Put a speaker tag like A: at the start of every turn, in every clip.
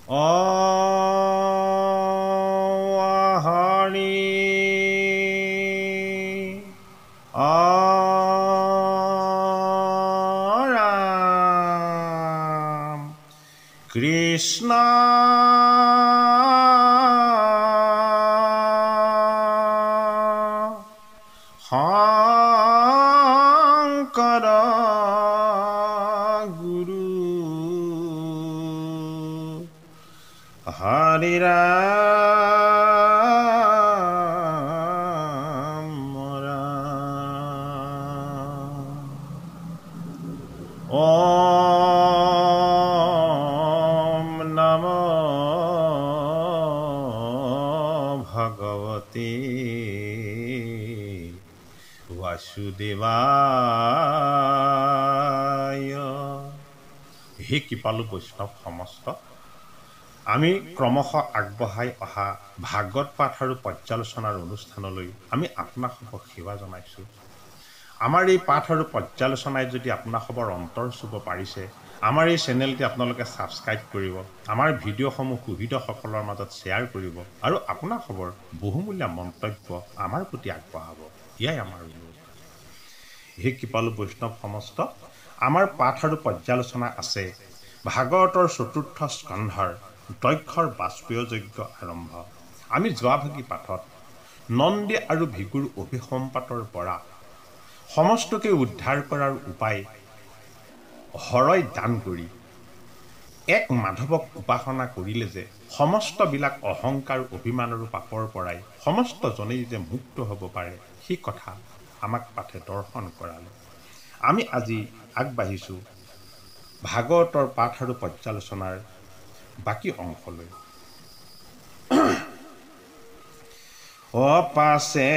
A: Hare Ram Krishna Shankara Guru Hare Ram Om Namo Bhagavate Vasudevaya হে কৃপালু বৈষ্ণৱ সমস্ত আমি ক্ৰমশ আগবঢ়াই অহা ভাগৱত পাঠ আৰু পৰ্যালোচনাৰ অনুষ্ঠানলৈ আমি আপোনালোকক সেৱা জনাইছোঁ। আমাৰ এই পাঠ আৰু পৰ্যালোচনাই যদি আপোনালোকৰ অন্তৰ চুব পাৰিছে, আমাৰ এই চেনেলটি আপোনালোকে ছাবস্ক্ৰাইব কৰিব, আমাৰ ভিডিঅ'সমূহ সুবিধাসকলৰ মাজত শ্বেয়াৰ কৰিব আৰু আপোনালোকৰ বহুমূলীয়া মন্তব্য আমাৰ প্ৰতি আগবঢ়াব। এয়াই আমাৰ অনুৰোধ। হে কৃপালু বৈষ্ণৱ সমস্ত আমাৰ পাঠ আৰু পৰ্যালোচনা আছে ভাগৱতৰ চতুৰ্থ স্কন্ধৰ দক্ষৰ বাষ্পীয় যজ্ঞ আৰম্ভ। আমি যোৱাভাগী পাঠত নন্দী আৰু ভিগুৰ অভিসম্পাতৰ পৰা সমস্তকে উদ্ধাৰ কৰাৰ উপায় হৰই দান কৰি এক মাধৱক উপাসনা কৰিলে যে সমস্তবিলাক অহংকাৰ অভিমানৰ পাপৰ পৰাই সমস্তজনেই যে মুক্ত হ'ব পাৰে, সেই কথা আমাক পাঠে দৰ্শন কৰালে। আমি আজি আগবাঢ়িছোঁ ভাগৱতৰ পাঠ আৰু পৰ্যালোচনাৰ বাকী অংশলৈ। অপাছে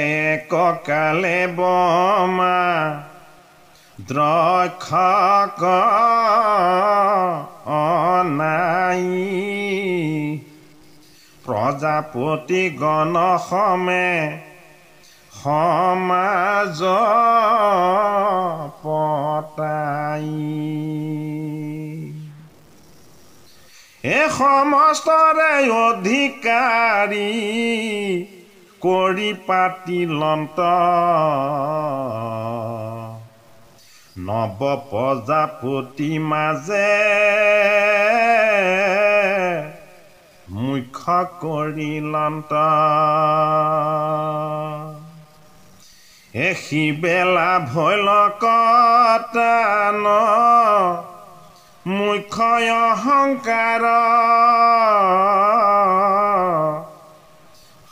A: ককালে বমা দ্ৰক্ষক অনাই প্ৰজাপতি গণসমে সমাজ পতাই এ সমস্তৰে অধিকাৰী কৰি পাতিলন্ত নৱ প্ৰজাপতি মাজে মুখ্য কৰিলন্ত এ শিবেলা ভৈলকতান মুখ্য অহংকাৰ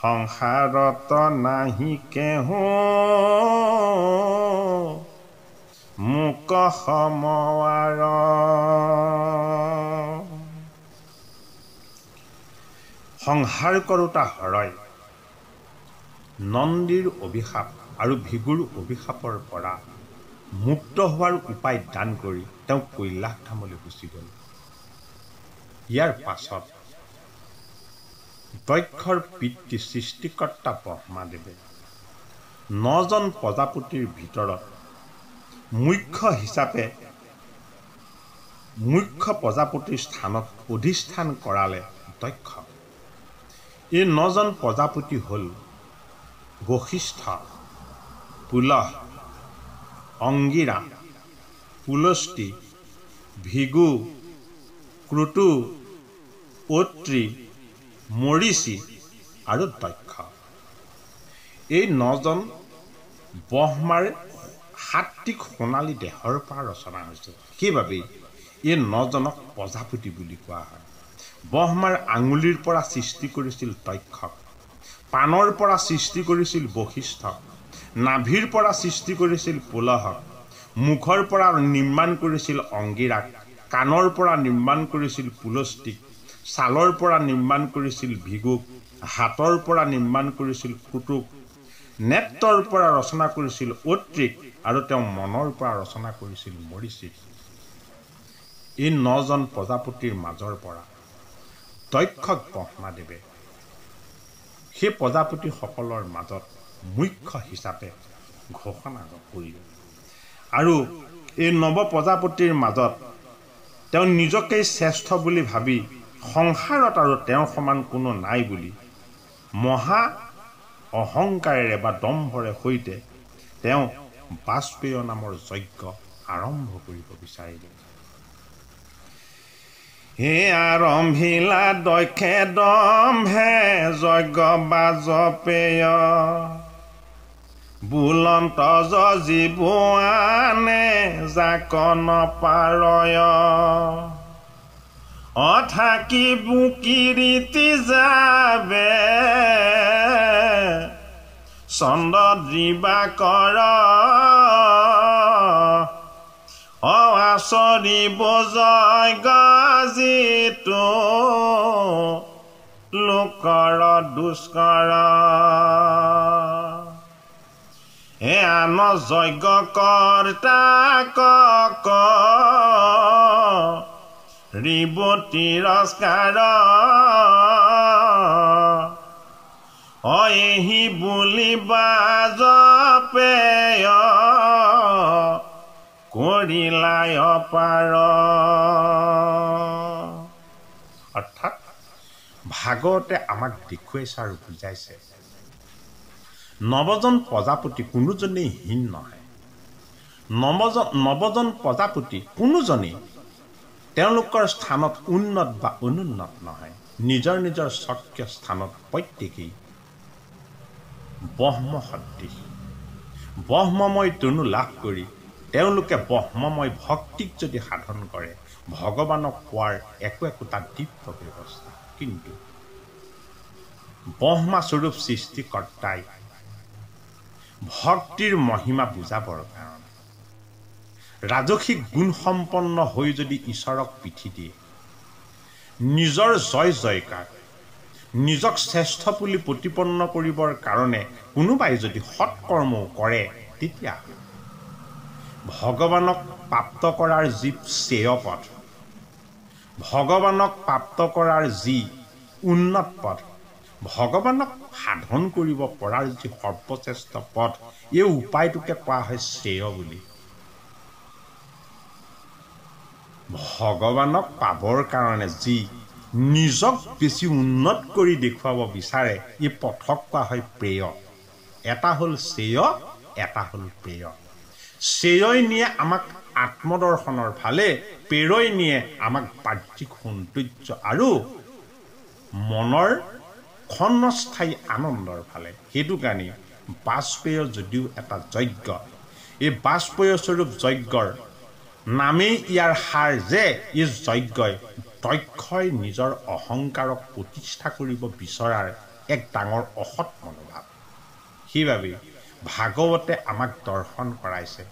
A: সংসাৰত নাহি কেহো মোক সমৱাৰ সংহাৰ কৰোতা হৰই নন্দীৰ অভিশাপ আৰু ভিগুৰ অভিশাপৰ পৰা মুক্ত হোৱাৰ উপায় দান কৰি তেওঁ কৈলাশ ধামলৈ গুচি গ'ল। ইয়াৰ পাছত দক্ষৰ পিতৃ সৃষ্টিকৰ্তা ব্ৰহ্মাদেৱে 9জন প্ৰজাপতিৰ ভিতৰত মুখ্য হিচাপে মুখ্য প্ৰজাপতিৰ স্থানত অধিষ্ঠান কৰালে দক্ষ। এই 9জন প্ৰজাপতি হ'ল বশিষ্ঠ, পুলহ, অংগিৰা, পুলস্তি, ভিগু, ক্ৰুতু, অত্ৰি, মৰিচি আৰু দক্ষ। এই 9জন ব্ৰহ্মাৰ সাত্বিক সোণালী দেহৰ পৰা ৰচনা হৈছে। সেইবাবেই এই 9জনক প্ৰজাপতি বুলি কোৱা হয়। ব্ৰহ্মাৰ আঙুলিৰ পৰা সৃষ্টি কৰিছিল দক্ষক, পাণৰ পৰা সৃষ্টি কৰিছিল বশিষ্ঠক, নাভিৰ পৰা সৃষ্টি কৰিছিল পুলহক, মুখৰ পৰা নিৰ্মাণ কৰিছিল অংগিৰাক, কাণৰ পৰা নিৰ্মাণ কৰিছিল পুলস্তিক, ছালৰ পৰা নিৰ্মাণ কৰিছিল ভিগুক, হাতৰ পৰা নিৰ্মাণ কৰিছিল ক্ৰুতুক, নেত্ৰৰ পৰা ৰচনা কৰিছিল অত্ৰিক আৰু তেওঁ মনৰ পৰা ৰচনা কৰিছিল মৰিচিক। এই 9জন প্ৰজাপতিৰ মাজৰ পৰা দক্ষক ব্ৰহ্মাদেৱে সেই প্ৰজাপতিসকলৰ মাজত মুখ্য হিচাপে ঘোষণা কৰিলে আৰু এই নৱ প্ৰজাপতিৰ মাজত তেওঁ নিজকেই শ্ৰেষ্ঠ বুলি ভাবি সংসাৰত আৰু তেওঁৰ সমান কোনো নাই বুলি মহা অহংকাৰেৰে বা দম্ভৰে সৈতে তেওঁ বাজপেয় নামৰ যজ্ঞ আৰম্ভ কৰিব বিচাৰিলে। হে আৰম্ভিলা দক্ষে দম্ভে যজ্ঞ বাজপেয় বুলন্ত জীৱানে যাক নপাৰয় অথাকি বুকিৰীতি যাবে চন্দ দিবাকৰ আচৰিব যজ্ঞ যিটো লোকৰ দুষ্কৰ হে আন যজ্ঞ কৰ্তাক ৰিব তিৰস্কাৰ এহি বুলি বাজপেয় কৰিলাই অপাৰ। অৰ্থাৎ ভাগৱতে আমাক দেখুৱাইছে আৰু বুজাইছে নৱজন প্ৰজাপতি কোনোজনেই হীন নহয়। নৱজন প্ৰজাপতি কোনোজনেই তেওঁলোকৰ স্থানত উন্নত বা অনুন্নত নহয়। নিজৰ নিজৰ স্বকীয় স্থানত প্ৰত্যেকেই ব্ৰহ্ম সদৃশ ব্ৰহ্মময় তনু লাভ কৰি তেওঁলোকে ব্ৰহ্মময় ভক্তিক যদি সাধন কৰে ভগৱানক পোৱাৰ একোটা দিব্য ব্যৱস্থা। কিন্তু ব্ৰহ্মস্বৰূপ সৃষ্টিকৰ্তাই ভক্তিৰ মহিমা বুজাবৰ কাৰণে ৰাজসিক গুণসম্পন্ন হৈ যদি ঈশ্বৰক পিঠি দিয়ে নিজৰ জয় জয়কাৰ নিজক শ্ৰেষ্ঠ বুলি প্ৰতিপন্ন কৰিবৰ কাৰণে কোনোবাই যদি সৎকৰ্মও কৰে তেতিয়া ভগৱানক প্ৰাপ্ত কৰাৰ যি শ্ৰেয় পথ ভগৱানক প্ৰাপ্ত কৰাৰ যি উন্নত পথ ভগৱানক সাধন কৰিব পৰাৰ যি সৰ্বশ্ৰেষ্ঠ পথ এই উপায়টোকে কোৱা হয় শ্ৰেয় বুলি। ভগৱানক পাবৰ কাৰণে যি নিজক বেছি উন্নত কৰি দেখুৱাব বিচাৰে এই পথক কোৱা হয় প্ৰেয়। এটা হ'ল শ্ৰেয় এটা হ'ল প্ৰেয়। শ্ৰেয়ই নিয়ে আমাক আত্মদৰ্শনৰ ফালে প্ৰেয়ই নিয়ে আমাক বাহ্যিক সৌন্দৰ্য আৰু মনৰ ক্ষণস্থায়ী আনন্দৰ ফালে। সেইটো কাৰণে বাজপেয় যদিও এটা যজ্ঞ এই বাজপেয় স্বৰূপ যজ্ঞৰ নামেই ইয়াৰ সাৰ যে এই যজ্ঞই দক্ষই নিজৰ অহংকাৰক প্ৰতিষ্ঠা কৰিব বিচৰাৰ এক ডাঙৰ অসৎ মনোভাৱ। সেইবাবে ভাগৱতে আমাক দৰ্শন কৰাইছে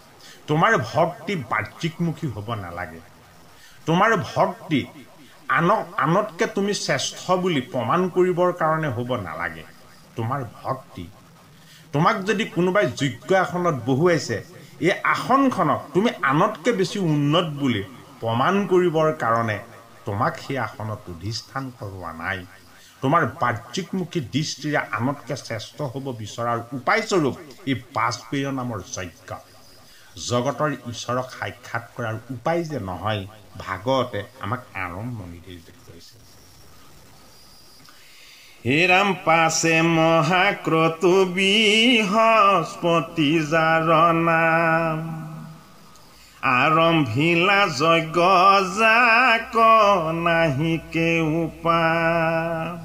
A: তোমাৰ ভক্তি বাহ্যিকমুখী হ'ব নালাগে। তোমাৰ ভক্তি আনতকে তুমি শ্ৰেষ্ঠ বুলি প্ৰমাণ কৰিবৰ কাৰণে হ'ব নালাগে। তোমাৰ ভক্তি তোমাক যদি কোনোবাই যোগ্য আসনত বহুৱাইছে এই আসনখনক তুমি আনতকে বেছি উন্নত বুলি প্ৰমাণ কৰিবৰ কাৰণে তোমাক সেই আসনত অধিষ্ঠান কৰোৱা নাই। তোমাৰ বাহ্যিকমুখী দৃষ্টিৰে আনতকে শ্ৰেষ্ঠ হ'ব বিচৰাৰ উপায়স্বৰূপ এই বাজপেয় নামৰ যজ্ঞ জগতৰ ঈশ্বৰক সাক্ষাৎ কৰাৰ উপায় যে নহয় ভাগৱতে আমাক আৰম্ভণিতে দেখুৱাইছে। হে ৰাম পাছে মহাক্ৰতু বৃহস্পতি যাৰ নাম আৰম্ভিলা যজ্ঞ যাক নাহি কেও পাম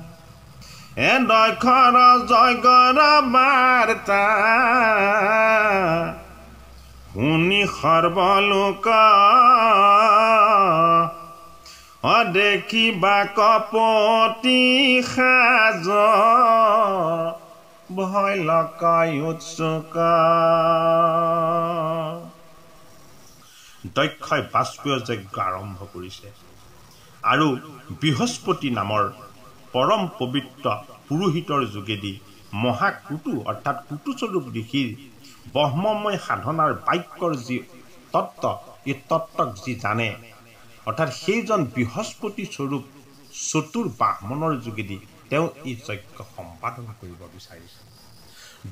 A: দক্ষৰ যজ্ঞৰ বাৰ্তা শুনি সৰ্বলোক দেখিবা কপতি সাজ ভয় লকাই উৎসুক। দক্ষই বাজপেয় যজ্ঞ আৰম্ভ কৰিছে আৰু বৃহস্পতি নামৰ পৰম পবিত্ৰ পুৰোহিতৰ যোগেদি মহাকুটু অৰ্থাৎ কুটুস্বৰূপ ঋষিৰ ব্ৰহ্মময় সাধনাৰ বাক্যৰ যি তত্ত্ব এই তত্ত্বক যি জানে অৰ্থাৎ সেইজন বৃহস্পতি স্বৰূপ চতুৰ ব্ৰাহ্মণৰ যোগেদি তেওঁ এই যজ্ঞ সম্পাদন কৰিব বিচাৰিছে।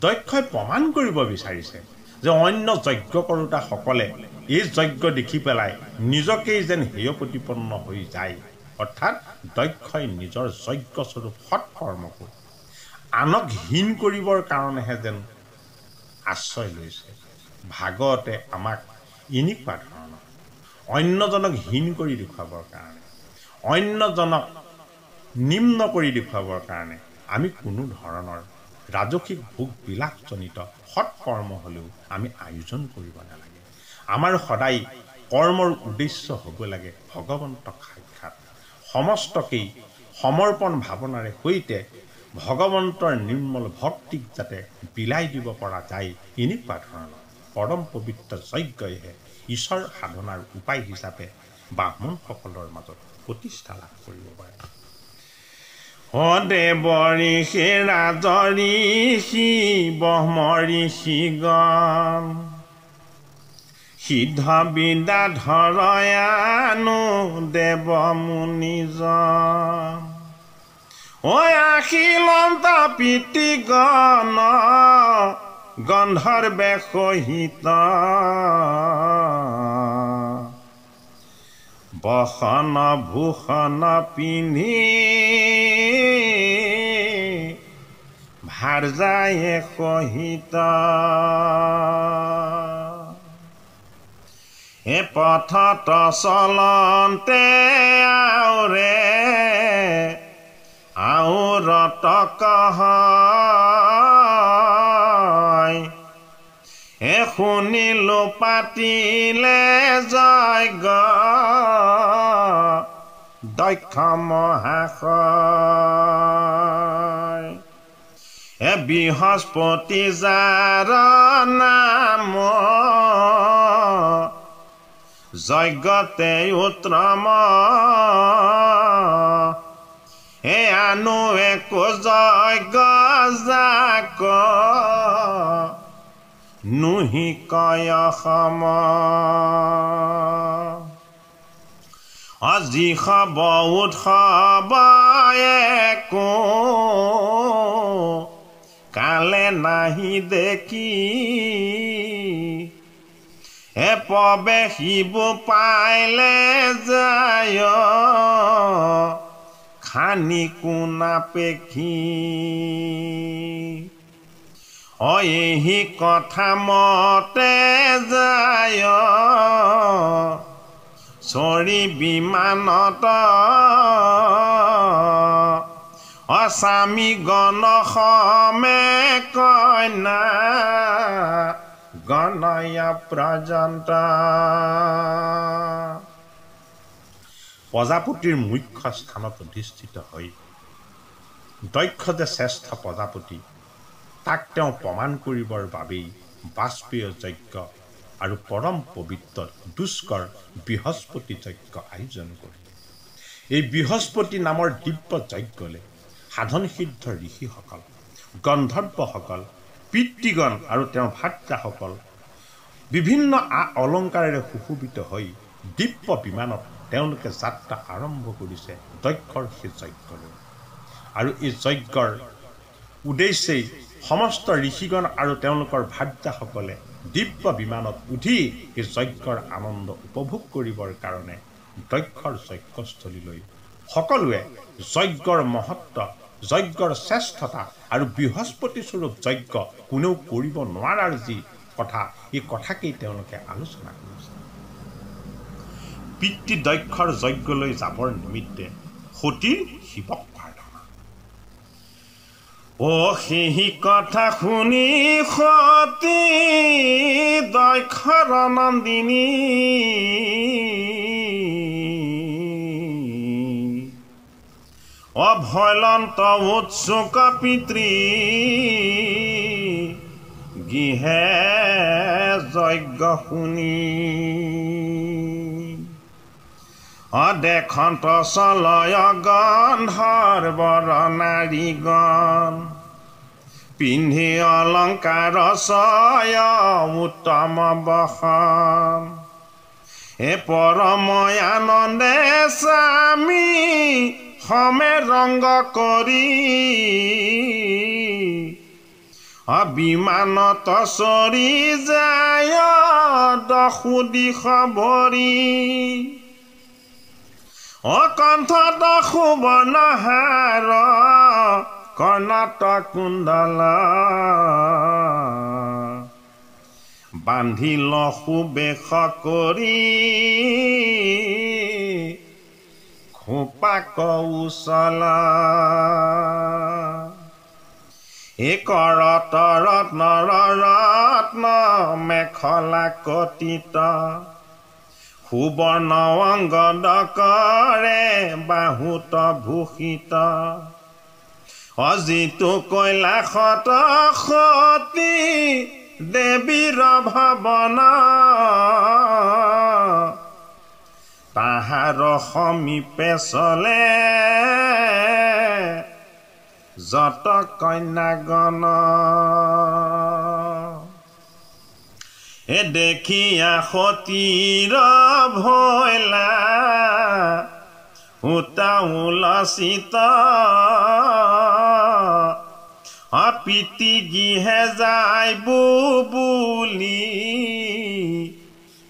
A: দক্ষই প্ৰমাণ কৰিব বিচাৰিছে যে অন্য যজ্ঞ কৰোঁতাসকলে এই যজ্ঞ দেখি পেলাই নিজকেই যেন হেয় প্ৰতিপন্ন হৈ যায় অৰ্থাৎ দক্ষই নিজৰ যজ্ঞস্বৰূপ সৎকৰ্মকো আনক হীন কৰিবৰ কাৰণেহে যেন আশ্ৰয় লৈছে। ভাগৱতে আমাক এনেকুৱা ধৰণৰ অন্যজনক হীন কৰি দেখুৱাবৰ কাৰণে, অন্যজনক নিম্ন কৰি দেখুৱাবৰ কাৰণে আমি কোনো ধৰণৰ ৰাজসিক ভোগ বিলাসজনিত সৎকৰ্ম হ'লেও আমি আয়োজন কৰিব নালাগে। আমাৰ সদায় কৰ্মৰ উদ্দেশ্য হ'ব লাগে ভগৱন্তক সাক্ষাৎ, সমস্তকেই সমৰ্পণ ভাৱনাৰে সৈতে ভগৱন্তৰ নিৰ্মল ভক্তিক যাতে বিলাই দিব পৰা যায়, এনেকুৱা ধৰণৰ পৰম পবিত্ৰ যজ্ঞইহে ঈশ্বৰ সাধনাৰ উপায় হিচাপে ব্ৰাহ্মণসকলৰ মাজত প্ৰতিষ্ঠা লাভ কৰিব পাৰে। দেৱ ঋষি ৰাজ ঋষি ব্ৰহ্ম ঋষিগণ সিদ্ধ বিদ্যাধৰয়ানো দেৱ মুনিজন আখিলন্ত পিতৃগণ গন্ধৰ্বে সহিত বসন ভূষণ পিন্ধি ভাৰ্যায়ে সহিত পথত চলন্তে আউৰে আউৰত কহয় শুনিলো পাতিলে যজ্ঞ দক্ষ মহাশয় বৃহস্পতি যাৰ নাম যজ্ঞতে উত্তম আনো একো যজ্ঞ যাক নুহি কয় সম যিস উৎসৱ একো কালে নাহি দেখি প্ৰৱেশিব পাইলে যায় খানি কোনা পেখি এই কথা মতে যায় চৰি বিমানত স্বামী গণ সমে কন্যা গণয় পৰ্যন্ত প্ৰজাপতিৰ মুখ্য স্থানত অধিষ্ঠিত হৈ দক্ষ যে শ্ৰেষ্ঠ প্ৰজাপতি তাক তেওঁ প্ৰমাণ কৰিবৰ বাবেই বাজপেয় যজ্ঞ আৰু পৰম পবিত্ৰ দুষ্কৰ বৃহস্পতি যজ্ঞ আয়োজন কৰিলে। এই বৃহস্পতি নামৰ দিব্য যজ্ঞলে সাধন সিদ্ধ ঋষিসকল, গন্ধৰ্বসকল, পিতৃগণ আৰু তেওঁৰ ভাৰ্যাসকল বিভিন্ন অলংকাৰেৰে সুশোভিত হৈ দিব্য বিমানত তেওঁলোকে যাত্ৰা আৰম্ভ কৰিছে দক্ষৰ সেই যজ্ঞলৈ। আৰু এই যজ্ঞৰ উদ্দেশ্যেই সমস্ত ঋষিগণ আৰু তেওঁলোকৰ ভাৰ্যাসকলে দিব্য বিমানত উঠি এই যজ্ঞৰ আনন্দ উপভোগ কৰিবৰ কাৰণে দক্ষৰ যজ্ঞস্থলীলৈ সকলোৱে যজ্ঞৰ মহত্ব, যজ্ঞৰ শ্ৰেষ্ঠতা আৰু বৃহস্পতি স্বৰূপ যজ্ঞ কোনেও কৰিব নোৱাৰাৰ যি কথা, এই কথাকেই তেওঁলোকে আলোচনা কৰিছে। পিতৃ দক্ষৰ যজ্ঞলৈ যাবৰ নিমিত্তে সতীৰ শিৱক প্ৰাৰ্থনা। সেই কথা শুনি সতী দক্ষৰ নন্দিনী অভয়লন্ত উৎসুক পিতৃ গৃহে যজ্ঞ শুনি দেখন্ত চলয় গন্ধৰ্বৰ নাৰীগণ পিন্ধি অলংকাৰ চয় উত্তম বসন পৰম আনন্দে স্বামী সমে ৰংগ কৰি বিমানত চৰি যায় দশো দিশ ভৰি অকণ্ঠত সুবৰ্ণহাৰ কৰ্ণত কুণ্ডল বান্ধিল সুবেশ কৰি খোপা কৌশলা একৰত ৰত্নৰ ৰত্ন মেখলা কটিত সুবৰ্ণ অংগদ কৰে বাহুত ভূষিত অজিতু কৈলাসত সতী দেৱীৰ ভৱন তাহাৰ সমীপে চলে যত কন্যাগণ দেখিয়া সতীৰ ভৈলা উলচিত পিতি গিহে যায় বুলি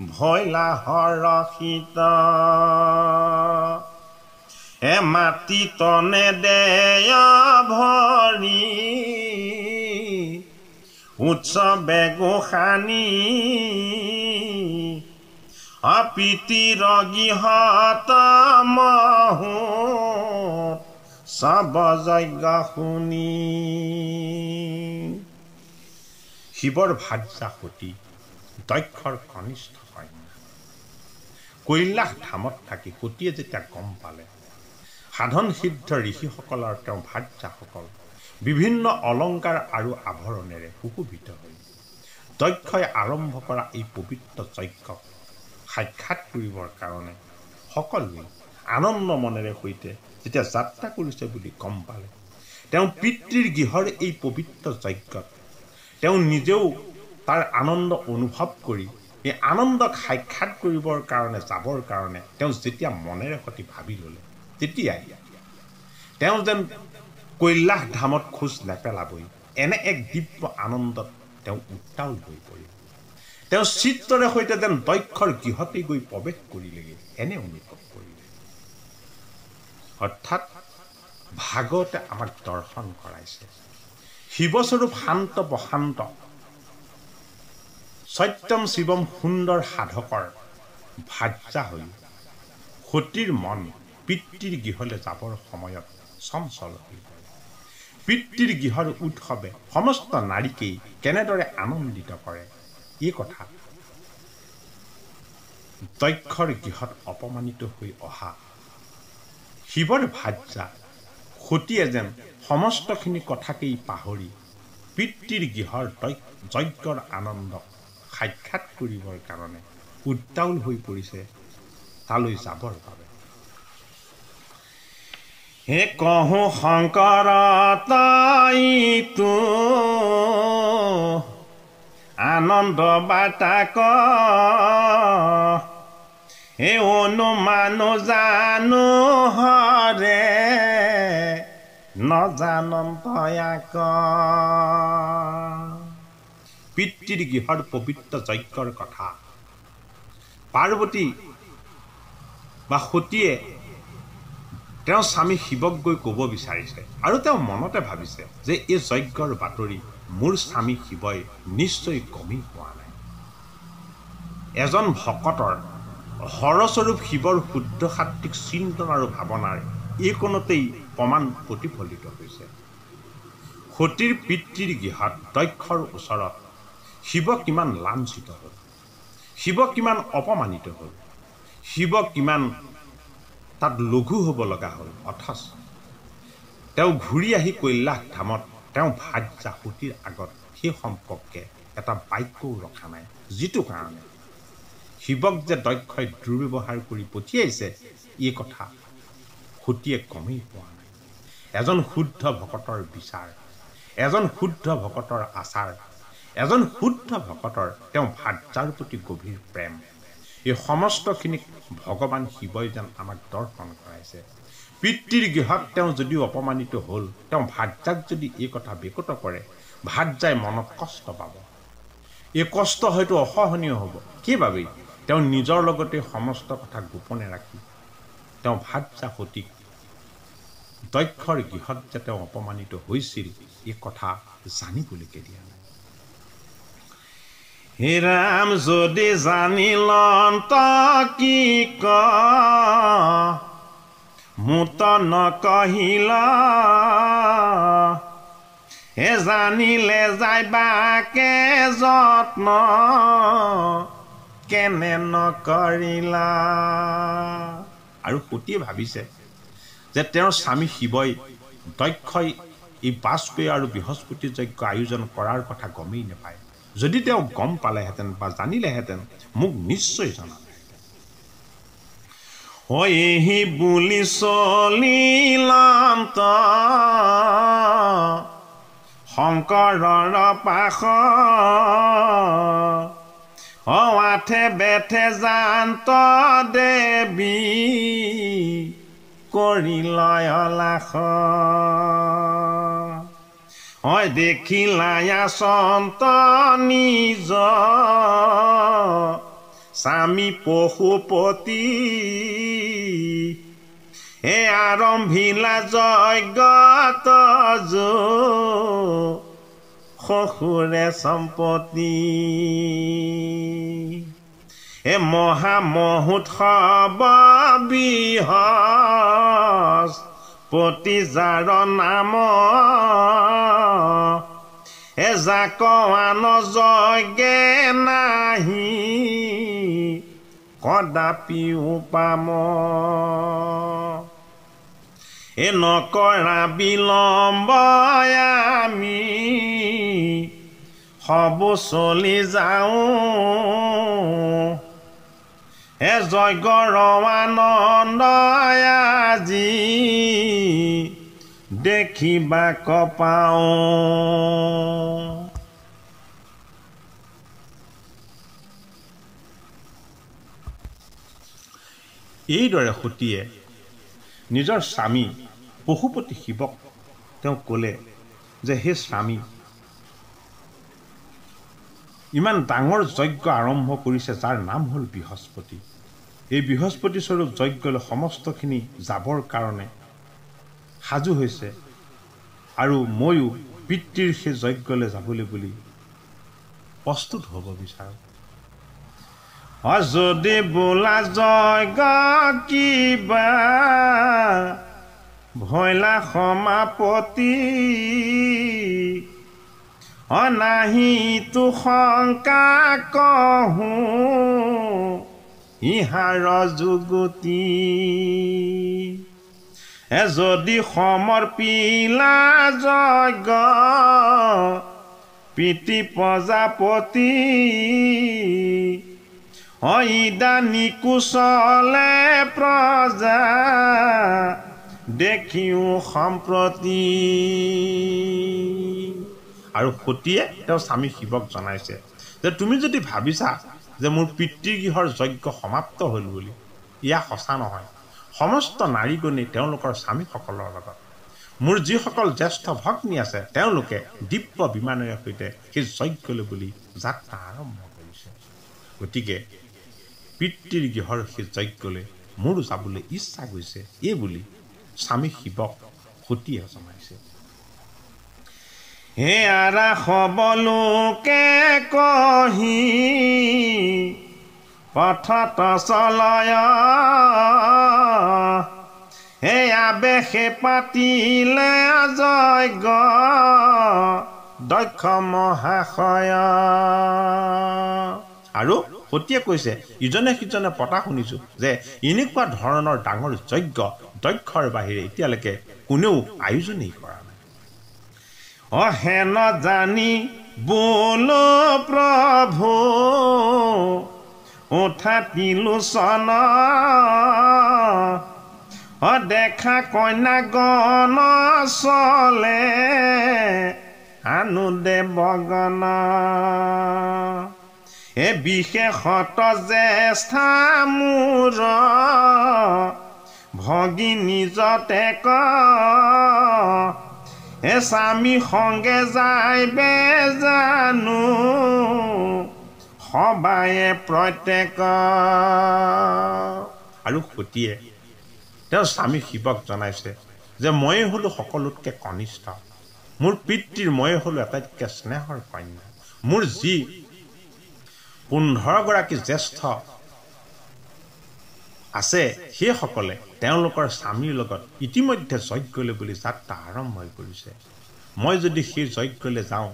A: ভৈলা হৰষিত মাটি তনে দেয় ভৰি উৎসৱে গোসানী পিতি ৰগিহত মহোত সব যজ্ঞ শুনি শিৱৰ ভাৰ্যা সতী দক্ষৰ কনিষ্ঠ কন্যা কৈলাশ ধামত থাকি সতীয়ে যেতিয়া গম পালে সাধন সিদ্ধ ঋষিসকলৰ তেওঁ ভাৰ্যাসকল বিভিন্ন অলংকাৰ আৰু আভৰণেৰে সুশোভিত হৈ দক্ষই আৰম্ভ কৰা এই পবিত্ৰ যজ্ঞক সাক্ষাৎ কৰিবৰ কাৰণে সকলোৱে আনন্দ মনেৰে সৈতে যেতিয়া যাত্ৰা কৰিছে বুলি গম পালে তেওঁ পিতৃৰ গৃহৰ এই পবিত্ৰ যজ্ঞত তেওঁ নিজেও তাৰ আনন্দ অনুভৱ কৰি এই আনন্দক সাক্ষাৎ কৰিবৰ কাৰণে যাবৰ কাৰণে তেওঁ যেতিয়া মনেৰে সৈতে ভাবি ল'লে তেতিয়াই তেওঁ যেন কৈলাশ ধামত খোজ নেপেলাবই এনে এক দিব্য আনন্দত তেওঁ উত্তাল হৈ পৰিল তেওঁ চিত্তৰে সৈতে যেন দক্ষৰ গৃহতে গৈ প্ৰৱেশ কৰিলেগৈ এনে অনুভৱ কৰিলে অৰ্থাৎ ভাগৱতে আমাক দৰ্শন কৰাইছে শিৱস্বৰূপ শান্ত প্ৰশান্ত সত্যম শিৱম সুন্দৰ সাধকৰ ভাৰ্যা হৈ সতীৰ মন পিতৃৰ গৃহলৈ যাবৰ সময়ত চঞ্চল হৈ পৰে পিতৃৰ গৃহৰ উৎসৱে সমস্ত নাৰীকেই কেনেদৰে আনন্দিত কৰে এই কথা দক্ষৰ গৃহত অপমানিত হৈ অহা শিৱৰ ভাৰ্যা সতীয়ে যেন সমস্তখিনি কথাকেই পাহৰি পিতৃৰ গৃহৰ যজ্ঞৰ আনন্দক সাক্ষাৎ কৰিবৰ কাৰণে উত্তাউল হৈ পৰিছে তালৈ যাবৰ বাবে হে কহো শংকৰ তাইতো আনন্দ বাৰ্তাক হে অনুমান জানো হৰে নজানন্তয়াক পিতৃৰ গৃহৰ পবিত্ৰ যজ্ঞৰ কথা পাৰ্বতী বা সতীয়ে তেওঁ স্বামী শিৱক গৈ ক'ব বিচাৰিছে আৰু তেওঁ মনতে ভাবিছে যে এই যজ্ঞৰ বাতৰি মোৰ স্বামী শিৱই নিশ্চয় গমেই পোৱা নাই এজন ভকতৰ হৰস্বৰূপ শিৱৰ শুদ্ধ সাত্বিক চিন্তন আৰু ভাৱনাৰ এইকণতেই প্ৰমাণ প্ৰতিফলিত হৈছে সতীৰ পিতৃৰ গৃহত দক্ষৰ ওচৰত শিৱ কিমান লাঞ্ছিত হ'ল শিৱ কিমান অপমানিত হ'ল শিৱ কিমান তাত লঘু হ'ব লগা হ'ল অথচ তেওঁ ঘূৰি আহি কৈলাশ ধামত তেওঁ ভাৰ্যা সতীৰ আগত সেই সম্পৰ্কে এটা বাক্যও ৰখা নাই যিটো কাৰণে শিৱক যে দক্ষই দুৰ্ব্যৱহাৰ কৰি পঠিয়াইছে এই কথা সতীয়ে গমেই পোৱা নাই এজন শুদ্ধ ভকতৰ বিচাৰ এজন শুদ্ধ ভকতৰ আচাৰ এজন শুদ্ধ ভকতৰ তেওঁ ভাৰ্যাৰ প্ৰতি গভীৰ প্ৰেম এই সমস্তখিনিক ভগৱান শিৱই যেন আমাক দৰ্শন কৰাইছে পিতৃৰ গৃহত তেওঁ যদিও অপমানিত হ'ল তেওঁ ভাৰ্যাক যদি এই কথা বেকত কৰে ভাৰ্যাই মনত কষ্ট পাব এই কষ্ট হয়তো অসহনীয় হ'ব কিবাবেই তেওঁ নিজৰ লগতে সমস্ত কথা গোপনে ৰাখি তেওঁ ভাৰ্যা সতীক দক্ষৰ গৃহত যে তেওঁ অপমানিত হৈছিল এই কথা জানিবলৈকে দিয়া নাই। হে ৰাম যদি জানিলন্ত কি ক মুত নকহিল হে জানিলে যাইবাকে যত্ন কেনে নকৰিলা। আৰু সতীয়ে ভাবিছে যে তেওঁৰ স্বামী শিৱই দক্ষই এই বাজপেয়ী আৰু বৃহস্পতি যজ্ঞ আয়োজন কৰাৰ কথা গমেই নাপায়। যদি তেওঁ গম পালেহেঁতেন বা জানিলেহেঁতেন মোক নিশ্চয় জনালেহেঁতেন। এহি বুলি চলিলন্ত শংকৰৰ পাশ আঠে বেঠে জান্ত দেৱী কৰিলয় লাখ দেখিলায়া সন্ত নিজ স্বামী পশুপতি হে আৰম্ভিলা যজ্ঞত শশুৰে সম্পত্তি হে মহামহোৎসৱ বৃহস্পতি যাৰ নাম হে জাকৱান যজ্ঞে নাহি কদাপিও পাম এ নকৰা বিলম্ব আমি সব চলি যাওঁ হে যজ্ঞৰ আনন্দ আজি দেখিবাক পাওঁ। এইদৰে সতীয়ে নিজৰ স্বামী পশুপতি শিৱক তেওঁ ক'লে যে হে স্বামী, ইমান ডাঙৰ যজ্ঞ আৰম্ভ কৰিছে যাৰ নাম হ'ল বৃহস্পতি। এই বৃহস্পতি স্বৰূপ যজ্ঞলৈ সমস্তখিনি যাবৰ কাৰণে সাজু হৈছে আৰু ময়ো পিতৃৰ সেই যজ্ঞলৈ যাবলৈ বুলি প্ৰস্তুত হ'ব বিচাৰোঁ। যদি বোলা যজ্ঞ কিবা ভৈলা সমাপতি নাহি তো শংকা কহোঁ ইহাৰ যুগতি যদি সমৰ্পিলা যজ্ঞ পিতৃ প্ৰজাপতি ইদানি কুশলে প্ৰজা দেখিও সম্প্ৰতি। আৰু সতীয়ে তেওঁ স্বামী শিৱক জনাইছে যে তুমি যদি ভাবিছা যে মোৰ পিতৃগৃহৰ যজ্ঞ সমাপ্ত হ'ল বুলি, ইয়া সঁচা নহয়। সমস্ত নাৰীগণী তেওঁলোকৰ স্বামীসকলৰ লগত মোৰ যিসকল জ্যেষ্ঠ ভগ্নী আছে তেওঁলোকে দিব্য বিমানেৰে সৈতে সেই যজ্ঞলৈ বুলি যাত্ৰা আৰম্ভ কৰিছে। গতিকে পিতৃৰ গৃহৰ সেই যজ্ঞলৈ মোৰো যাবলৈ ইচ্ছা গৈছে এই বুলি স্বামী শিৱক সতীয়ে জনাইছে। হে আৰা সবলোকে কহি পথত চলয় হে আবেশে পাতিলে যজ্ঞ দক্ষ মহাশয়। আৰু সতীয়ে কৈছে ইজনে সিজনে পতা শুনিছোঁ যে এনেকুৱা ধৰণৰ ডাঙৰ যজ্ঞ দক্ষৰ বাহিৰে এতিয়ালৈকে কোনেও আয়োজনেই কৰা নাই। হেন জানি বোলো প্ৰভু উঠাতি লোচন দেখা কন্যা গণ চলে আনু দেৱগণ এ বিশেষত জ্যেষ্ঠা মোৰ ভগিনী যতেক এ স্বামী সংগে যাইবে জানো সবায়ে প্ৰত্যেক। আৰু সতীয়ে তেওঁ স্বামী শিৱক জনাইছে যে মই হলো সকলোতকৈ কনিষ্ঠ, মোৰ পিতৃৰ মই হলো আটাইতকৈ স্নেহৰ কন্যা। মোৰ যি 15 গৰাকী জ্যেষ্ঠ আছে সেইসকলে তেওঁলোকৰ স্বামীৰ লগত ইতিমধ্যে যজ্ঞলৈ বুলি যাত্ৰা আৰম্ভ কৰিছে। মই যদি সেই যজ্ঞলৈ যাওঁ,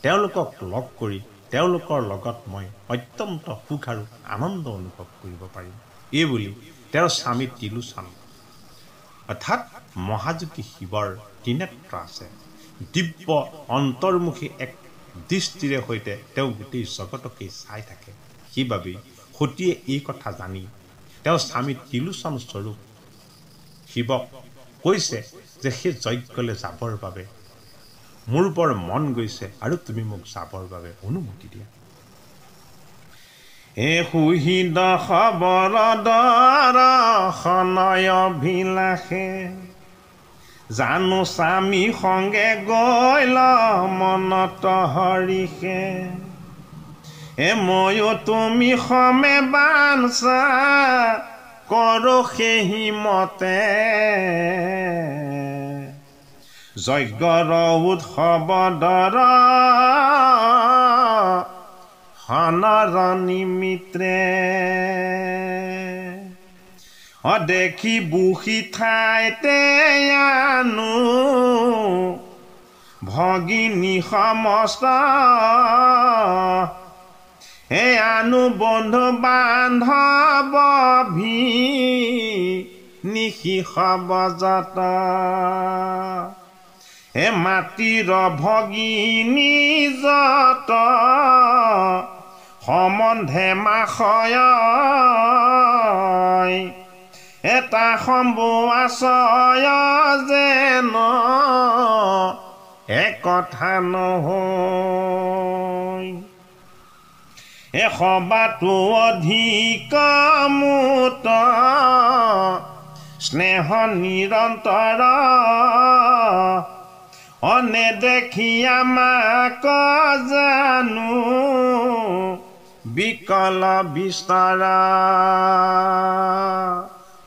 A: তেওঁলোকক লগ কৰি তেওঁলোকৰ লগত মই অত্যন্ত সুখ আৰু আনন্দ অনুভৱ কৰিব পাৰিম। এই বুলি তেওঁৰ স্বামী ত্ৰিলোচন অৰ্থাৎ মহাযোগী শিৱৰ ত্ৰিনেত্ৰ আছে। দিব্য অন্তৰ্মুখী এক দৃষ্টিৰে সৈতে তেওঁ গোটেই জগতকেই চাই থাকে। সেইবাবেই সতীয়ে এই কথা জানি তেওঁ স্বামী ত্ৰিলোচন স্বৰূপ শিৱক কৈছে যে সেই যজ্ঞলৈ যাবৰ বাবে মোৰ বৰ মন গৈছে আৰু তুমি মোক যাবৰ বাবে অনুমতি দিয়া। সুহৃদ খবৰ দৰ্শনয় অভিলাষে, জানো স্বামী সংগে গৈল মনত হৰিষে। ময়ো তুমি সমে বাঞ্ছা কৰো সেই মতে, যজ্ঞৰ উৎসৱ দৰ্শনৰ নিমিত্তে। দেখি বুহি ঠাইতে আনো ভগিনী সমস্ত, আনো বন্ধু বান্ধৱ নিশি সবজত। মাটিৰ ভগিনী যত সম্বন্ধে মাশয়, এটা সম্বু আশয় যেন একথা নহয়। সবাতো অধিক মুত স্নেহ নিৰন্তৰ, অনে দেখি আমাক জানো বিকল বিস্তাৰ।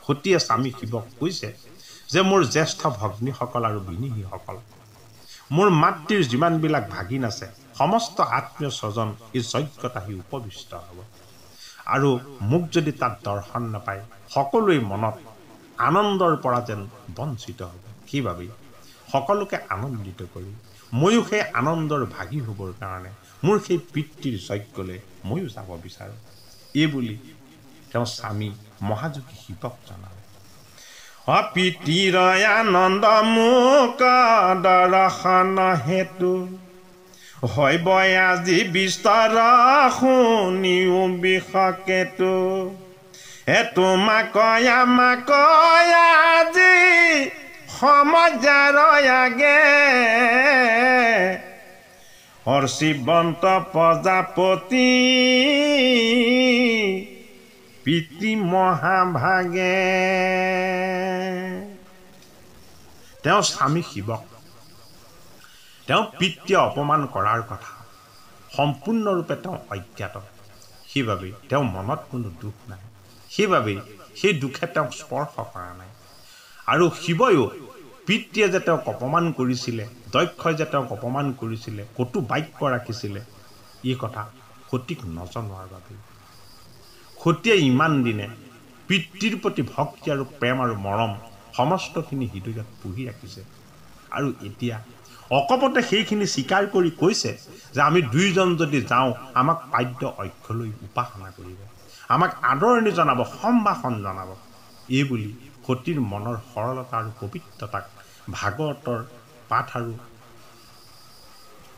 A: সতীয়ে স্বামী শিৱক কৈছে যে মোৰ জ্যেষ্ঠ ভগ্নীসকল আৰু বিনীহীসকল, মোৰ মাতৃৰ যিমানবিলাক ভাগিন আছে সমস্ত আত্মীয় স্বজন এই যজ্ঞত আহি উপবিষ্ট হ'ব। আৰু মোক যদি তাত দৰ্শন নাপায় সকলোৱে মনত আনন্দৰ পৰা যেন বঞ্চিত হ'ব। সেইবাবেই সকলোকে আনন্দিত কৰি ময়ো সেই আনন্দৰ ভাগী হ'বৰ কাৰণে মোৰ সেই পিতৃৰ যজ্ঞলৈ ময়ো যাব বিচাৰোঁ। এই বুলি তেওঁ স্বামী মহাযোগী শিৱক জনালে। পিতৃৰ আনন্দ মোক দৰ্শন হেতু, হৈব আজি বিস্তাৰ শুনিও বিষকেতু। তোমাক আমাক আজি সমাজাৰ আগে, হৰ্ষিবন্ত প্ৰজাপতি পিতৃ মহাভাগে। তেওঁ স্বামী শিৱক তেওঁ পিতৃয়ে অপমান কৰাৰ কথা সম্পূৰ্ণৰূপে তেওঁ অজ্ঞাত। সেইবাবেই তেওঁ মনত কোনো দুখ নাই, সেইবাবেই সেই দুখে তেওঁক স্পৰ্শ কৰা নাই। আৰু শিৱয়ো পিতৃয়ে যে তেওঁক অপমান কৰিছিলে, দক্ষই যে তেওঁক অপমান কৰিছিলে, কটু বাক্য ৰাখিছিলে, এই কথা সতীক নজনোৱাৰ বাবে সতীয়ে ইমান দিনে পিতৃৰ প্ৰতি ভক্তি আৰু প্ৰেম আৰু মৰম সমস্তখিনি হৃদয়ত পুহি ৰাখিছে। আৰু এতিয়া অকপতে সেইখিনি স্বীকাৰ কৰি কৈছে যে আমি দুইজন যদি যাওঁ আমাক পাদ্য অক্ষলৈ উপাসনা কৰিব, আমাক আদৰণি জনাব, সম্ভাষণ জনাব। এই বুলি সতীৰ মনৰ সৰলতা আৰু পবিত্ৰতাক ভাগৱতৰ পাঠ আৰু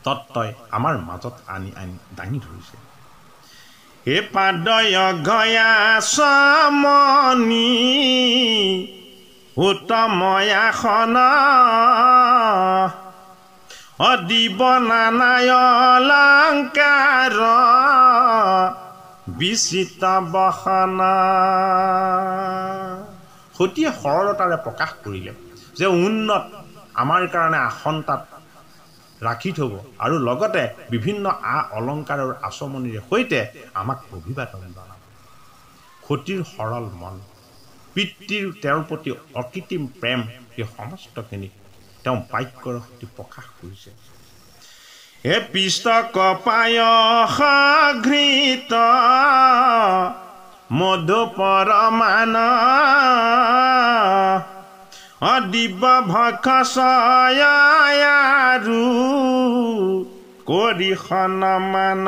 A: তত্ত্বই আমাৰ মাজত আনি দাঙি ধৰিছে। হে পাদয় গয়া সমনি উত্তময়াসন, দিব নানায় অলংকাৰ বিচিত্ৰ বসন। সতীয়ে সৰলতাৰে প্ৰকাশ কৰিলে যে উন্নত আমাৰ কাৰণে আসন তাত ৰাখি থ'ব আৰু লগতে বিভিন্ন অলংকাৰৰ আচমনিৰে সৈতে আমাক অভিবাদন জনাব। সতীৰ সৰল মন পিতৃৰ তেওঁৰ প্ৰতি অকৃত্ৰিম প্ৰেম এই সমস্তখিনি তেওঁ বাক্যৰ সৈতে প্ৰকাশ কৰিছে। হে পিষ্টক পায়সঘৃত মধু পৰমান দিব্য ভক্ষসয়াৰু কৰি সন্মান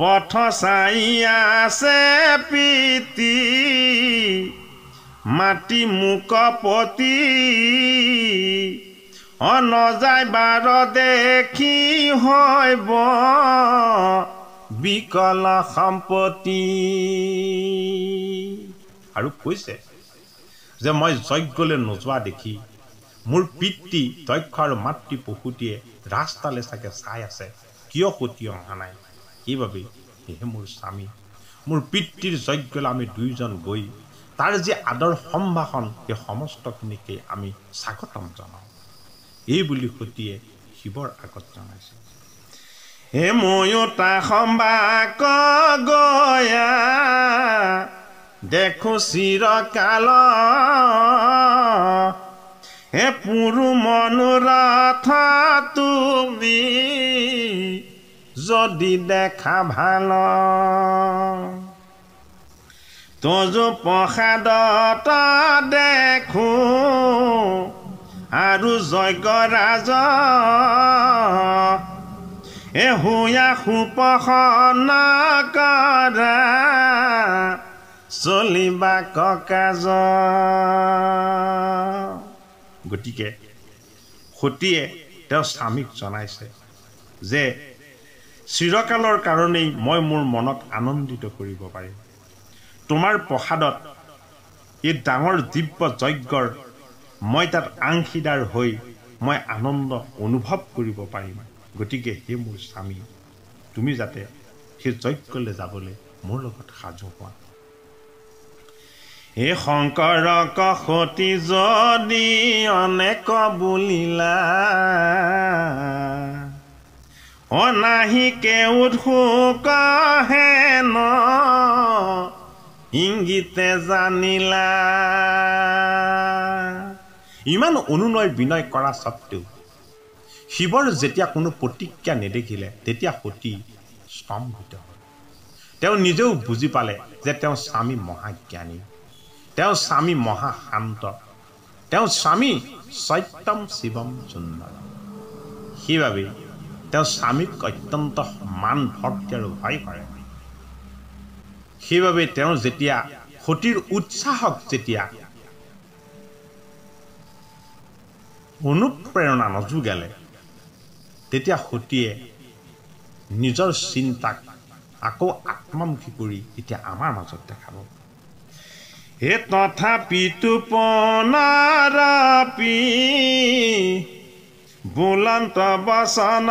A: পথ চাই আছে পিতৃ মাটি মুকপতি নযায় বাৰ দেখি হইব বিকল সম্পত্তি। আৰু কৈছে যে মই যজ্ঞলৈ নোযোৱা দেখি মোৰ পিতৃ দক্ষ আৰু মাতৃ পশুটিয়ে ৰাস্তালৈ চাগে চাই আছে, কিয় সতী অহা নাই। সেইবাবে সেয়ে মোৰ স্বামী মোৰ পিতৃৰ যজ্ঞলৈ আমি দুয়োজন গৈ তাৰ যি আদৰ সম্ভাষণ সেই সমস্তখিনিকে আমি স্বাগতম জনাওঁ, এই বুলি সতীয়ে শিৱৰ আগত জনাইছে। হে ময়ো তা সম্ভাক গয়া দেখো চিৰকাল হে পুৰু মনোৰথ তুমি যদি দেখা ভাল তজু প্ৰসাদত দেখো আৰু যজ্ঞৰাজ হুয়া সুপসন কৰা চলিবা কাজ। গতিকে সতীয়ে তেওঁ স্বামীক জনাইছে যে চিৰকালৰ কাৰণেই মই মোৰ মনক আনন্দিত কৰিব পাৰিম, তোমাৰ প্ৰসাদত এই ডাঙৰ দিব্য যজ্ঞৰ মই তাত অংশীদাৰ হৈ মই আনন্দ অনুভৱ কৰিব পাৰিম। গতিকে হে মোৰ স্বামী তুমি যাতে সেই যজ্ঞলৈ যাবলৈ মোৰ লগত সাজু হোৱা। হে শংকৰক সতী যদি অনেক বুলিলা নাহি কেউত শোক হেন ইংগিতে জানিলা। ইমান অনুনয় বিনয় কৰা স্বত্বেও শিৱৰ যেতিয়া কোনো প্ৰতিক্ৰিয়া নেদেখিলে তেতিয়া সতী স্তম্ভিত হ'ল। তেওঁ নিজেও বুজি পালে যে তেওঁৰ স্বামী মহাজ্ঞানী, তেওঁৰ স্বামী মহাশান্ত, তেওঁৰ স্বামী সত্যম শিৱম সুন্দৰ। সেইবাবে তেওঁ স্বামীক অত্যন্ত মান ভক্তি আৰু ভয় কৰে। সেইবাবে তেওঁ যেতিয়া সতীৰ উৎসাহক যেতিয়া অনুপ্ৰেৰণা নযোগালে তেতিয়া সতীয়ে নিজৰ চিন্তাক আকৌ আত্মমুখী কৰি এতিয়া আমাৰ মাজত দেখাব। হে তথাপিতো পুনৰপি বুলন্ত বচন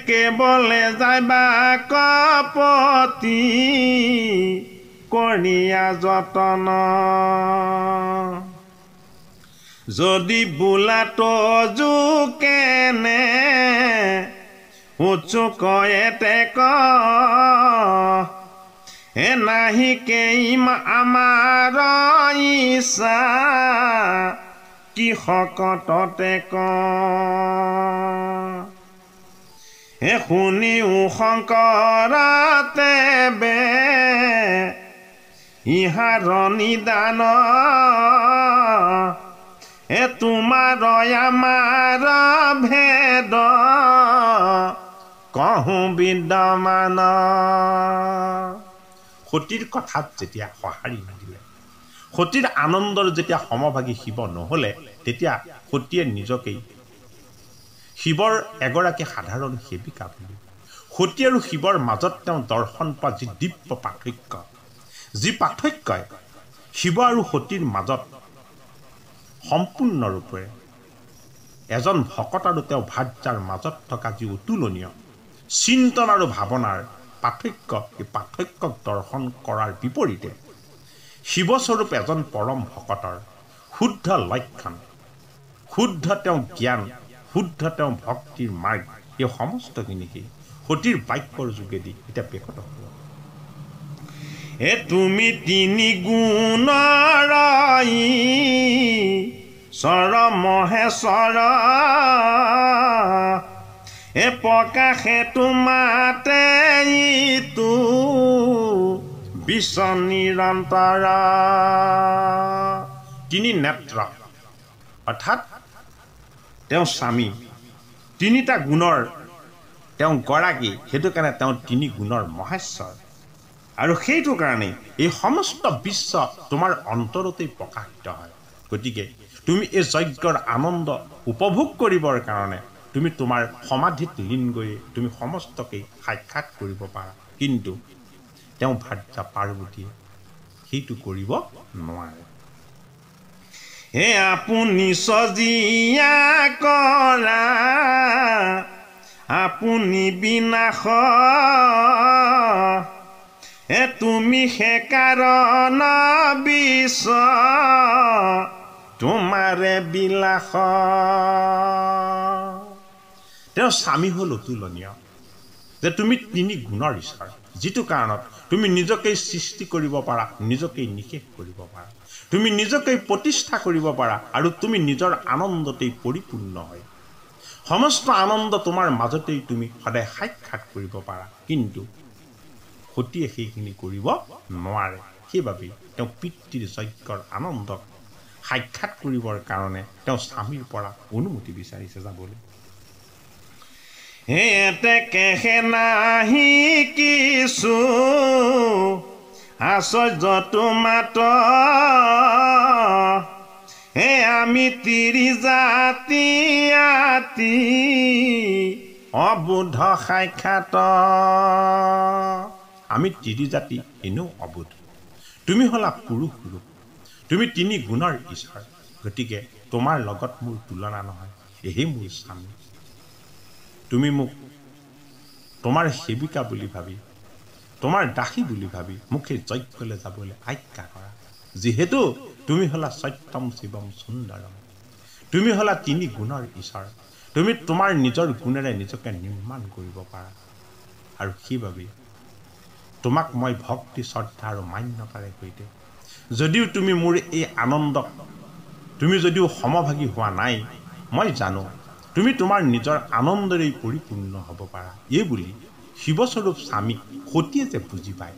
A: কেৱলে যাইবা কপতি কৰিয়া যতন যদি বোলাটো জোকেনে উচ্চু কয়েতে ক নাহি কেইম আমাৰ ইচ্ছা কি শকততে ক শুনিও শংকৰতে বে ইহাৰ নিদান তোমাৰ আমাৰ ভেদ কহো বিদ্যমান। সতীৰ কথাত যেতিয়া সঁহাৰি নিদিলে, সতীৰ আনন্দৰ যেতিয়া সমভাগী শিৱ নহ'লে তেতিয়া সতীয়ে নিজকেই শিৱৰ এগৰাকী সাধাৰণ সেৱিকা বুলি সতী আৰু শিৱৰ মাজত তেওঁ দৰ্শন পোৱা যি দিব্য পাৰ্থক্য, যি পাৰ্থক্যই শিৱ আৰু সতীৰ মাজত সম্পূৰ্ণৰূপে এজন ভকত আৰু তেওঁ ভাৰ্যাৰ মাজত থকা যি অতুলনীয় চিন্তন আৰু ভাৱনাৰ পাৰ্থক্য, এই পাৰ্থক্যক দৰ্শন কৰাৰ বিপৰীতে শিৱস্বৰূপ এজন পৰম ভকতৰ শুদ্ধ লক্ষণ, শুদ্ধ তেওঁ জ্ঞান, শুদ্ধ তেওঁ ভক্তিৰ মাৰ্গ, এই সমস্তখিনিকে সতীৰ বাক্যৰ যোগেদি এতিয়া প্ৰকট হ'ব। হে তুমি তিনি গুণৰ ঈশ্বৰ মহেশ্বৰ হে প্ৰকাশে তোমাতে ইটো বিশ্ব নিৰন্তৰ তিনি নেত্ৰ অৰ্থাৎ তেওঁ স্বামী তিনিটা গুণৰ তেওঁ গৰাকী সেইটো কাৰণে তেওঁ তিনি গুণৰ মহেশ্বৰ আৰু সেইটো কাৰণে এই সমস্ত বিশ্ব তোমাৰ অন্তৰতেই প্ৰকাশিত হয় গতিকে তুমি এই যজ্ঞৰ আনন্দ উপভোগ কৰিবৰ কাৰণে তুমি তোমাৰ সমাধিত লীন গৈ তুমি সমস্তকেই সাক্ষাৎ কৰিব পাৰা কিন্তু তেওঁ ভাৰ্যা পাৰ্বতীয়ে সেইটো কৰিব নোৱাৰে হে আপুনি সজিয়া কৰা আপুনি বিনাশ হে তুমি হে কাৰণ বিশ্ব তোমাৰে বিলাস তেওঁ স্বামী হ'ল অতুলনীয় যে তুমি তিনি গুণৰ ঈশ্বৰ যিটো কাৰণত তুমি নিজকেই সৃষ্টি কৰিব পাৰা নিজকেই নিশেষ কৰিব পাৰা তুমি নিজকেই প্ৰতিষ্ঠা কৰিব পাৰা আৰু তুমি নিজৰ আনন্দতেই পৰিপূৰ্ণ হয় সমস্ত আনন্দ তোমাৰ মাজতেই তুমি সদায় সাক্ষাৎ কৰিব পাৰা কিন্তু সতীয়ে সেইখিনি কৰিব নোৱাৰে সেইবাবেই তেওঁ পিতৃৰ যজ্ঞৰ আনন্দক সাক্ষাৎ কৰিবৰ কাৰণে তেওঁ স্বামীৰ পৰা অনুমতি বিচাৰিছে যাবলৈ হে এতেকে নাহি কিছু আশ্চৰ্য তোমাত হে আমি তিৰি জাতি আতি অবুধ সাক্ষাৎ আমি তিৰি জাতি এনেও অবুধ তুমি হলা পুৰুষ ৰূপ তুমি তিনি গুণৰ ঈশ্বৰ গতিকে তোমাৰ লগত মোৰ তুলনা নহয় এহে মোৰ স্বামী তুমি মোক তোমাৰ সেৱিকা বুলি ভাবি তোমাৰ দাসী বুলি ভাবি মোক এই যজ্ঞলৈ যাবলৈ আজ্ঞা কৰা যিহেতু তুমি হলা সত্যম শিৱম সুন্দৰম তুমি হলা তিনি গুণৰ ঈশ্বৰ তুমি তোমাৰ নিজৰ গুণেৰে নিজকে নিৰ্মাণ কৰিব পাৰা আৰু সেইবাবে তোমাক মই ভক্তি শ্ৰদ্ধা আৰু মান্যতাৰে সৈতে যদিও তুমি মোৰ এই আনন্দক তুমি যদিও সমভাগী হোৱা নাই মই জানো তুমি তোমাৰ নিজৰ আনন্দৰেই পৰিপূৰ্ণ হ'ব পাৰা এই বুলি শিৱস্বৰূপ স্বামীক সতীয়ে যে বুজি পায়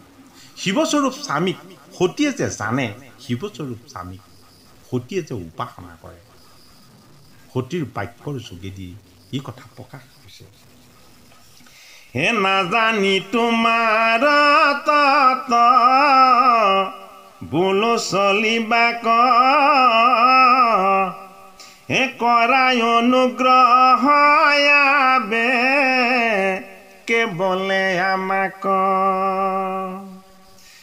A: শিৱস্বৰূপ স্বামীক সতীয়ে যে জানে শিৱস্বৰূপ স্বামীক সতীয়ে যে উপাসনা কৰে সতীৰ বাক্যৰ যোগেদি এই কথা প্ৰকাশ হৈছে হে নাজানি তোমাৰ তত বোলো চলিবাক হে কৰাই অনুগ্ৰহ আবে কেৱলে আমাক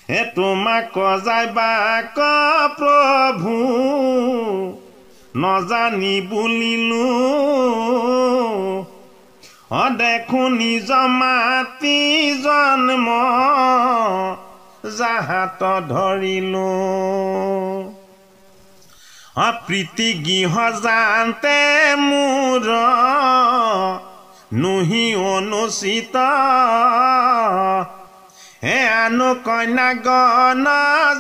A: হে তোমাক যাইবাক প্ৰভু নজানি বুলিলো দেখো নিজ মাতি জন্ম জাহাত ধৰিলো প্ৰীতি গৃহ জানতে মোৰ নুহি অনুচিত হে আনু কন্যা গণ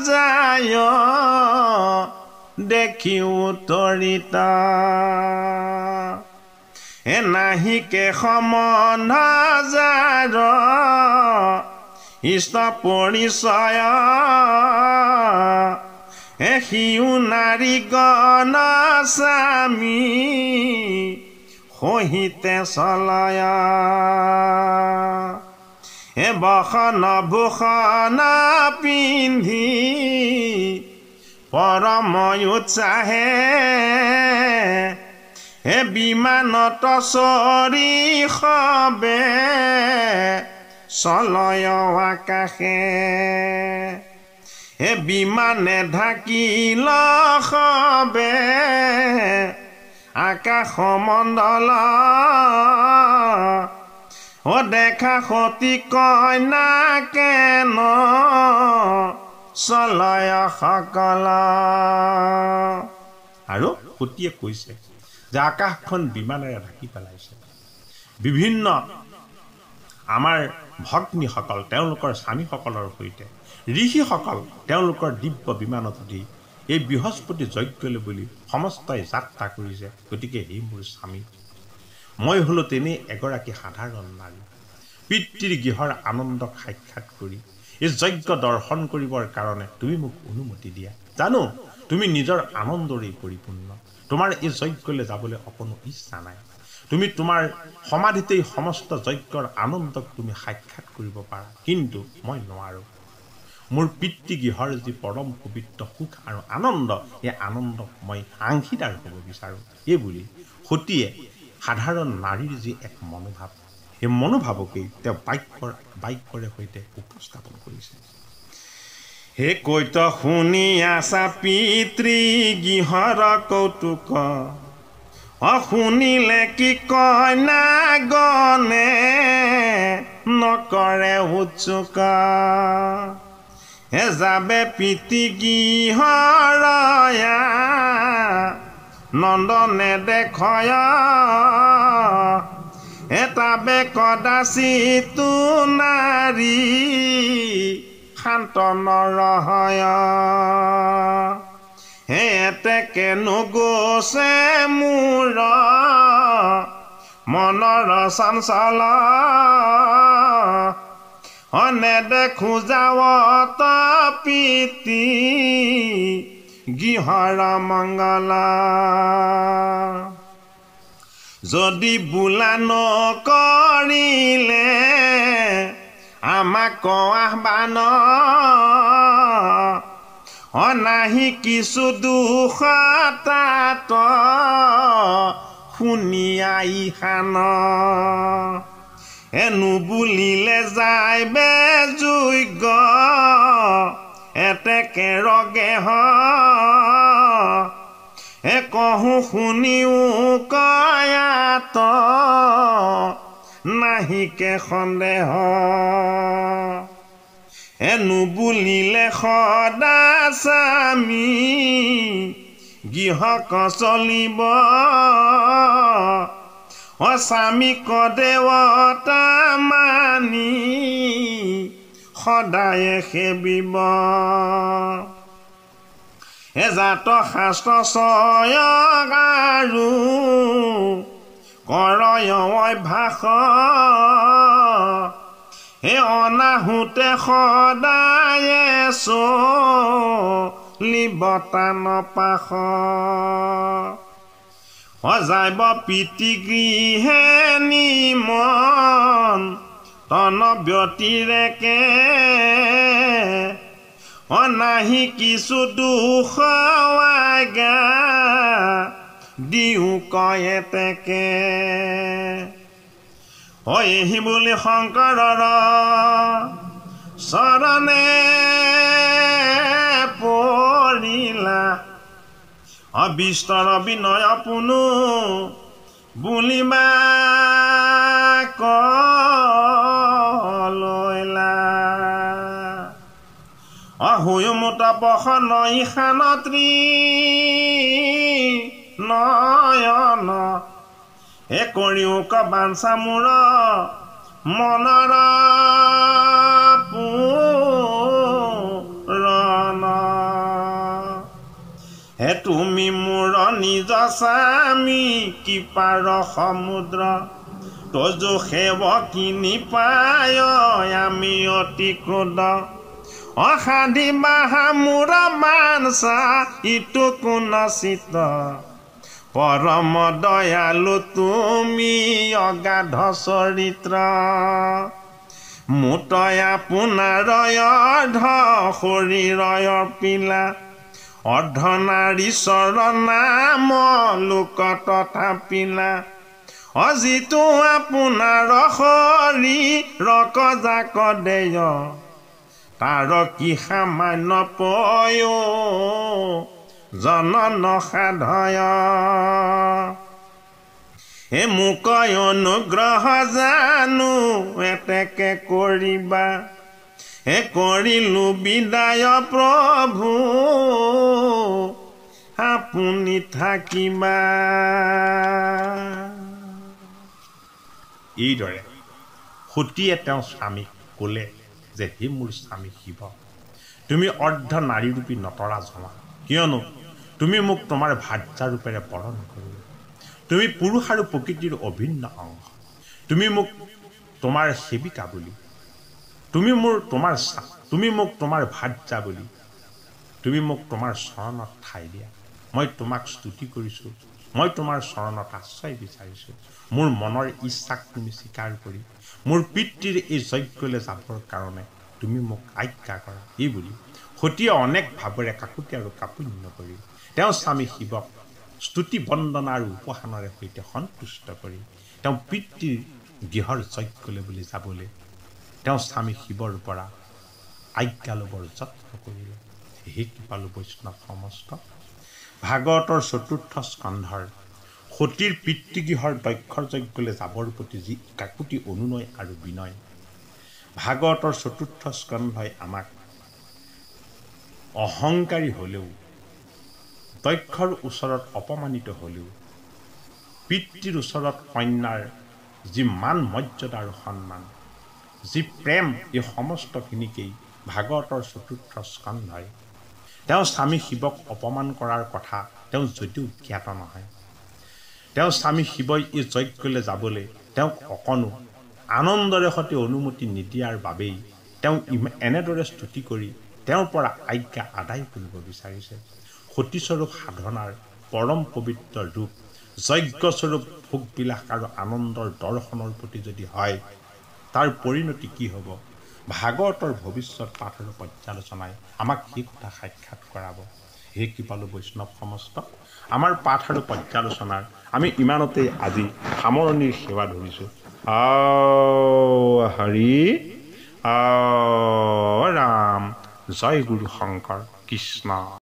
A: যায় দেখি উত্তৰিত হে নাহিকে সমন যাৰ ইষ্ট পৰিচয় হে সিও নাৰী গণ স্বামী সহিতে চলয় হে বসন ভূষণ পিন্ধি পৰম উৎসাহে হে বিমানত চৰি সবে চলয় আকাশে হে বিমানে ঢাকিল সবে আকাশ মণ্ডল দেখা সতী কন্যা কেন চলয় সকল আৰু সতীয়ে কৈছে যে আকাশখন বিমানেৰে ঢাকি পেলাইছে বিভিন্ন আমাৰ ভগ্নীসকল তেওঁলোকৰ স্বামীসকলৰ সৈতে ঋষিসকল তেওঁলোকৰ দিব্য বিমানত উঠি এই বৃহস্পতি যজ্ঞলৈ বুলি সমস্তই যাত্ৰা কৰিছে। গতিকে হে মোৰ স্বামী, মই হলো তেনে এগৰাকী সাধাৰণ নাৰী। পিতৃৰ গৃহৰ আনন্দক সাক্ষাৎ কৰি এই যজ্ঞ দৰ্শন কৰিবৰ কাৰণে তুমি মোক অনুমতি দিয়া। জানো তুমি নিজৰ আনন্দৰেই পৰিপূৰ্ণ, তোমাৰ এই যজ্ঞলৈ যাবলৈ অকণো ইচ্ছা নাই। তুমি তোমাৰ সমাধিতেই সমস্ত যজ্ঞৰ আনন্দক তুমি সাক্ষাৎ কৰিব পাৰা, কিন্তু মই নোৱাৰো। মোৰ পিতৃগৃহৰ যি পৰম পবিত্ৰ সুখ আৰু আনন্দ, এই আনন্দক মই অংশীদাৰ হ'ব বিচাৰোঁ। এই বুলি সতীয়ে সাধাৰণ নাৰীৰ যি এক মনোভাৱ, সেই মনোভাৱকেই তেওঁ বাক্যৰে সৈতে উপস্থাপন কৰিছে। হে কৈত শুনি আছা পিতৃগৃহৰ কৌতুক, শুনিলে কি কইনা গণে নকৰে উৎসুক। যাবে পিতৃগৃহৰ নন্দনে দেখয়, এটাবে কদাচিত নাৰী শান্ত নৰহয়। এতেকে নুগুছে মোৰ মনৰ চঞ্চল, নেদেখো যাৱত পিতৃ গৃহৰ মংগল। যদি বোলা নকৰিলে আমাক আহ্বান, নাহি কিছু দুখ তাত শুনিয়াই খান। এনো বুলিলে যায় বে যোগ্য, এতেকে ৰগে কহো শুনিও কয়াত নাহিকে সন্দেহ। এনো বুলিলে সদা স্বামী গৃহক চলিব, স্বামীক দেৱতা মানি সদায়ে সেবিব। জাত শাস্ত্ৰ চয়ক আৰু কৰয় অভ্যাস, অনাহুতে সদায়ে চলিব টান পাশ। যাইব পিতৃগৃহে নিমন তন ব্যতিৰেকে, নাহি কিছু দুখ আজ্ঞা দিওঁ কয়ে তেকে। এহি বুলি শংকৰৰ চৰণে পৰিলা, বিস্তৰ বিনয় পুনু বুলিবা কলৈলা। হুয়মুত বসন ইখানত্ৰী নয়ন, কৰিও বাঞ্ছা মোৰ মনৰ পূৰণ। তুমি মোৰ নিজ স্বামী কৃপাৰ সমুদ্ৰ, তজু সেৱকিনী পায় আমি অতি ক্ৰোধ। সাধিবা মোৰ মানসা ইটো কোন চিত, পৰম দয়ালু তুমি অগাধ চৰিত্ৰ। মুতয় আপোনাৰ অৰ্ধ শৰীৰয় পিলা, অৰ্ধনাৰী চৰণাম লোক তথাপিলা। যিটো আপোনাৰ শৰীৰক যাক দেয়, তাৰ কি সামান্য পয় জনন সাধয়। মোক অনুগ্ৰহ জানো এতেকে কৰিবা, কৰিলো বিদায় প্ৰভু আপুনি থাকিবা। এইদৰে সতীয়ে তেওঁৰ স্বামীক ক'লে যে হে মোৰ স্বামী শিৱ, তুমি অৰ্ধ নাৰীৰূপী নতৰা জমা, কিয়নো তুমি মোক তোমাৰ ভাৰ্যাৰূপেৰে বৰণ কৰিলা। তুমি পুৰুষ আৰু প্ৰকৃতিৰ অভিন্ন অংশ। তুমি মোক তোমাৰ সেৱিকা বুলি, তুমি মোক তোমাৰ ভাৰ্যা বুলি, তুমি মোক তোমাৰ চৰণত ঠাই দিয়া। মই তোমাক স্তুতি কৰিছোঁ, মই তোমাৰ চৰণত আশ্ৰয় বিচাৰিছোঁ। মোৰ মনৰ ইচ্ছাক তুমি স্বীকাৰ কৰি মোৰ পিতৃৰ এই যজ্ঞলৈ যাবৰ কাৰণে তুমি মোক আজ্ঞা কৰা। এই বুলি সতীয়ে অনেক ভাৱেৰে কাকুতি আৰু কাপুন্য কৰি তেওঁ স্বামী শিৱক স্তুতি বন্দনা আৰু উপহাসেৰে সৈতে সন্তুষ্ট কৰি তেওঁ পিতৃৰ গৃহৰ যজ্ঞলৈ বুলি যাবলৈ তেওঁ স্বামী শিৱৰ পৰা আজ্ঞা ল'বৰ যত্ন কৰিলে। হে কৃপালু বৈষ্ণৱ সমস্ত, ভাগৱতৰ ৪ৰ্থ স্কন্ধৰ সতীৰ পিতৃগৃহৰ দক্ষৰ যজ্ঞলৈ যাবৰ প্ৰতি যি কাকুতি অনুনয় আৰু বিনয়, ভাগৱতৰ ৪ৰ্থ স্কন্ধই আমাক অহংকাৰী হ'লেও, দক্ষৰ ওচৰত অপমানিত হ'লেও, পিতৃৰ ওচৰত কন্যাৰ যি মান মৰ্যাদা আৰু সন্মান, যি প্ৰেম, এই সমস্তখিনিকেই ভাগৱতৰ ৪ৰ্থ স্কন্ধই তেওঁ স্বামী শিৱক অপমান কৰাৰ কথা তেওঁ যদিও জ্ঞাত নহয়, তেওঁ স্বামী শিৱই এই যজ্ঞলৈ যাবলৈ তেওঁক অকণো আনন্দৰে সৈতে অনুমতি নিদিয়াৰ বাবেই তেওঁ এনেদৰে স্তুতি কৰি তেওঁৰ পৰা আজ্ঞা আদায় কৰিব বিচাৰিছে। সতীস্বৰূপ সাধনাৰ পৰম পবিত্ৰ ৰূপ যজ্ঞস্বৰূপ ভোগবিলাস আৰু আনন্দৰ দৰ্শনৰ প্ৰতি যদি হয়, তাৰ পৰিণতি কি হ'ব? ভাগৱতৰ ভৱিষ্যত পাঠ আৰু পৰ্যালোচনাই আমাক সেই কথা সাক্ষাৎ কৰাব। হে কৃপালু বৈষ্ণৱ সমস্ত, আমাৰ পাঠ আৰু পৰ্যালোচনাৰ আমি ইমানতেই আজি সামৰণিৰ সেৱা ধৰিছোঁ। হৰি ৰাম, জয় গুৰু শংকৰ কৃষ্ণ।